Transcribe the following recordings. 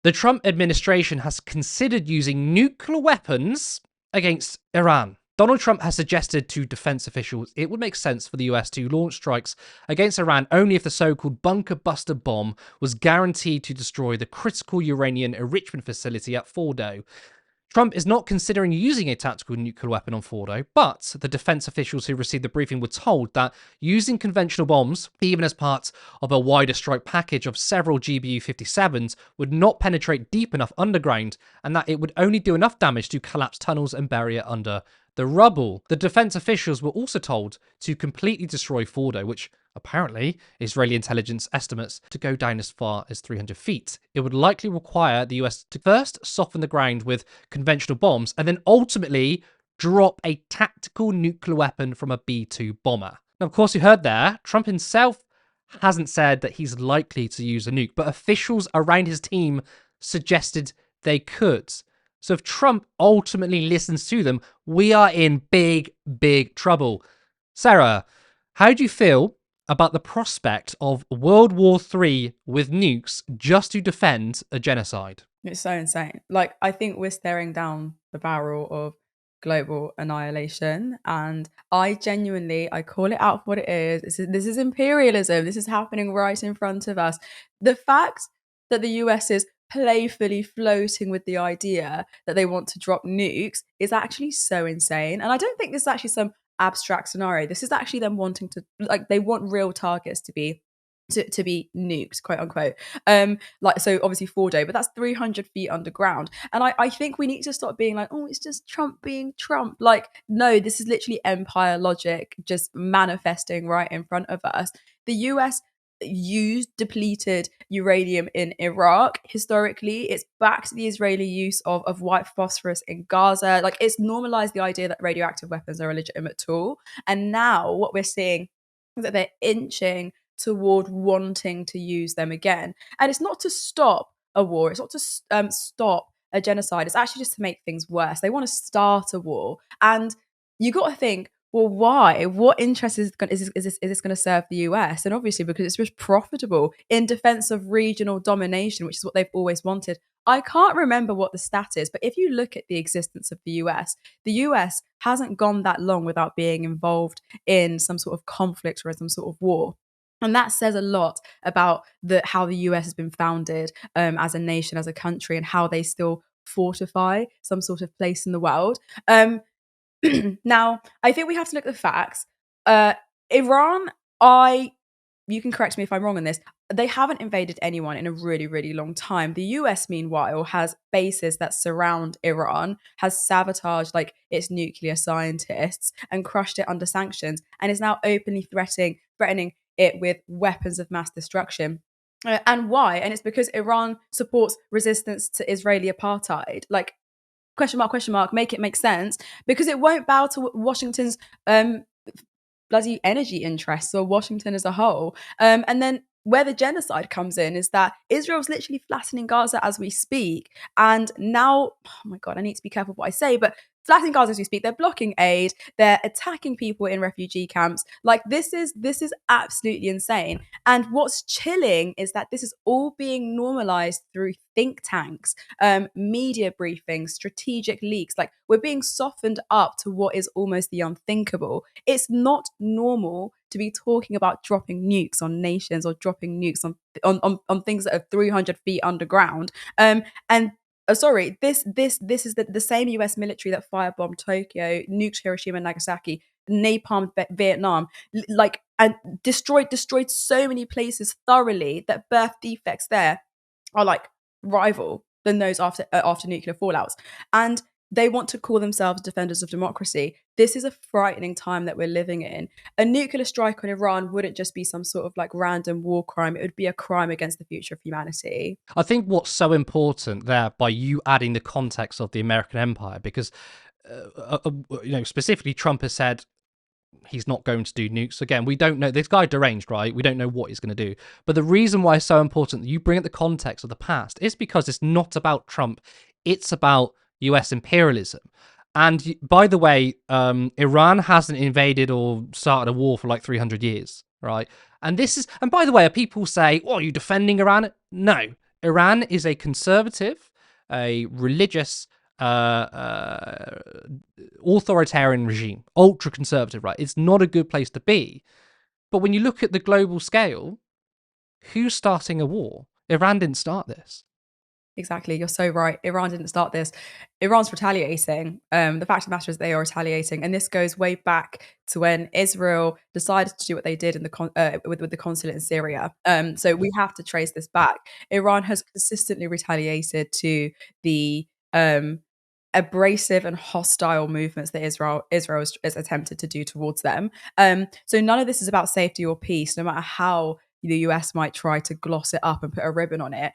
The Trump administration has considered using nuclear weapons against Iran. Donald Trump has suggested to defense officials it would make sense for the US to launch strikes against Iran only if the so-called bunker buster bomb was guaranteed to destroy the critical uranium enrichment facility at Fordo. Trump is not considering using a tactical nuclear weapon on Fordo, but the defense officials who received the briefing were told that using conventional bombs, even as part of a wider strike package of several GBU-57s, would not penetrate deep enough underground, and that it would only do enough damage to collapse tunnels and bury it under the rubble. The defense officials were also told to completely destroy Fordo, which apparently Israeli intelligence estimates to go down as far as 300 feet. It would likely require the US to first soften the ground with conventional bombs and then ultimately drop a tactical nuclear weapon from a B-2 bomber. Now, of course, you heard there, Trump himself hasn't said that he's likely to use a nuke, but officials around his team suggested they could. So if Trump ultimately listens to them, we are in big, big trouble. Sarah, how do you feel about the prospect of World War III with nukes just to defend a genocide? It's so insane. Like, I think we're staring down the barrel of global annihilation. And I call it out for what it is. This is imperialism. This is happening right in front of us. The fact that the US is playfully floating with the idea that they want to drop nukes is actually so insane. And I don't think this is actually some abstract scenario. This is actually them wanting to, like, they want real targets to be nuked, quote unquote. Like, so obviously Fordo, but that's 300 feet underground. And I think we need to stop being like, oh, it's just Trump being Trump. Like, no, this is literally empire logic just manifesting right in front of us. The US used depleted uranium in Iraq. Historically, it's backed the Israeli use of white phosphorus in Gaza. Like, it's normalized the idea that radioactive weapons are a legitimate tool. And now what we're seeing is that they're inching toward wanting to use them again. And it's not to stop a war. It's not to stop a genocide. It's actually just to make things worse. They want to start a war. And you got to think, well, why? What interest is this going to serve the US? And obviously because it's just profitable in defense of regional domination, which is what they've always wanted. I can't remember what the stat is, but if you look at the existence of the US hasn't gone that long without being involved in some sort of conflict or in some sort of war. And that says a lot about how the US has been founded as a nation, as a country, and how they still fortify some sort of place in the world. Now, I think we have to look at the facts. Iran, you can correct me if I'm wrong on this, they haven't invaded anyone in a really, really long time. The US, meanwhile, has bases that surround Iran, has sabotaged like its nuclear scientists and crushed it under sanctions, and is now openly threatening it with weapons of mass destruction. And why? And it's because Iran supports resistance to Israeli apartheid. Like, question mark, make it make sense, because it won't bow to Washington's bloody energy interests or Washington as a whole. And then where the genocide comes in is that Israel's literally flattening Gaza as we speak. And now, oh my God, I need to be careful what I say, but flattening Gaza as we speak, they're blocking aid, they're attacking people in refugee camps. Like, this is absolutely insane. And what's chilling is that this is all being normalized through think tanks, media briefings, strategic leaks. Like, we're being softened up to what is almost the unthinkable. It's not normal to be talking about dropping nukes on nations or dropping nukes on things that are 300 feet underground. And sorry, this is the same US military that firebombed Tokyo, nuked Hiroshima and Nagasaki, napalmed Vietnam, like, and destroyed so many places thoroughly that birth defects there are like rival than those after nuclear fallouts. And they want to call themselves defenders of democracy. This is a frightening time that we're living in. A nuclear strike on Iran wouldn't just be some sort of like random war crime. It would be a crime against the future of humanity. I think what's so important there by you adding the context of the American empire, because specifically Trump has said he's not going to do nukes. Again, we don't know. This guy deranged, right? We don't know what he's going to do. But the reason why it's so important that you bring up the context of the past is because it's not about Trump. It's about US imperialism. And by the way, Iran hasn't invaded or started a war for like 300 years, right? And by the way, people say, oh, are you defending Iran? No. Iran is a conservative, a religious, authoritarian regime, ultra conservative, right? It's not a good place to be. But when you look at the global scale, who's starting a war? Iran didn't start this. Exactly, you're so right. Iran didn't start this. Iran's retaliating. The fact of the matter is they are retaliating, and this goes way back to when Israel decided to do what they did in the with the consulate in Syria. So we have to trace this back. Iran has consistently retaliated to the abrasive and hostile movements that Israel is attempted to do towards them. So none of this is about safety or peace, no matter how the US might try to gloss it up and put a ribbon on it.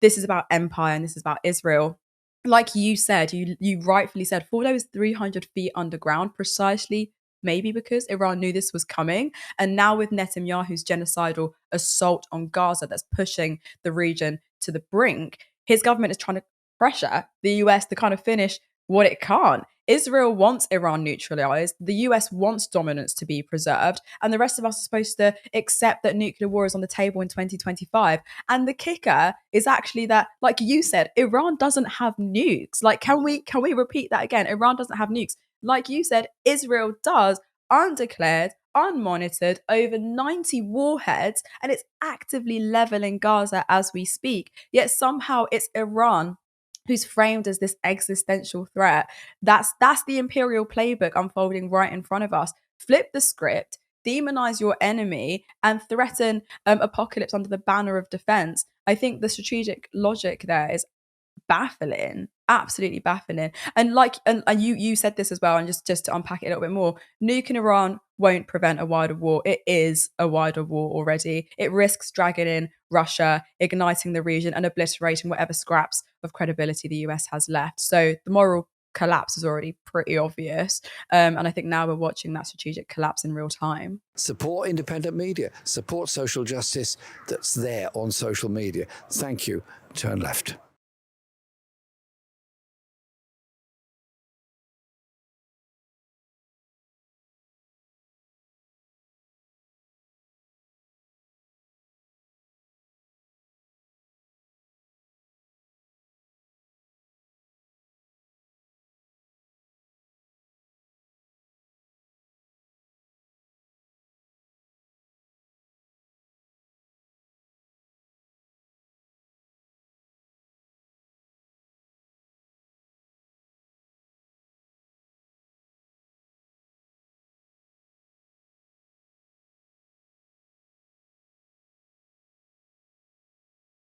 This is about empire and this is about Israel. Like you said, you rightfully said, Fordo is 300 feet underground, precisely maybe because Iran knew this was coming. And now with Netanyahu's genocidal assault on Gaza that's pushing the region to the brink, his government is trying to pressure the US to kind of finish what it can't. Israel wants Iran neutralized. The US wants dominance to be preserved. And the rest of us are supposed to accept that nuclear war is on the table in 2025. And the kicker is actually that, like you said, Iran doesn't have nukes. Like, can we repeat that again? Iran doesn't have nukes. Like you said, Israel does, undeclared, unmonitored, over 90 warheads, and it's actively leveling Gaza as we speak. Yet somehow it's Iran who's framed as this existential threat. That's the imperial playbook unfolding right in front of us. Flip the script, demonize your enemy, and threaten apocalypse under the banner of defense. I think the strategic logic there is baffling, absolutely baffling. And you said this as well, and just to unpack it a little bit more, nuking Iran won't prevent a wider war. It is a wider war already. It risks dragging in Russia, igniting the region, and obliterating whatever scraps of credibility the US has left. So the moral collapse is already pretty obvious. And I think now we're watching that strategic collapse in real time. Support independent media, support social justice that's there on social media. Thank you. Turn left.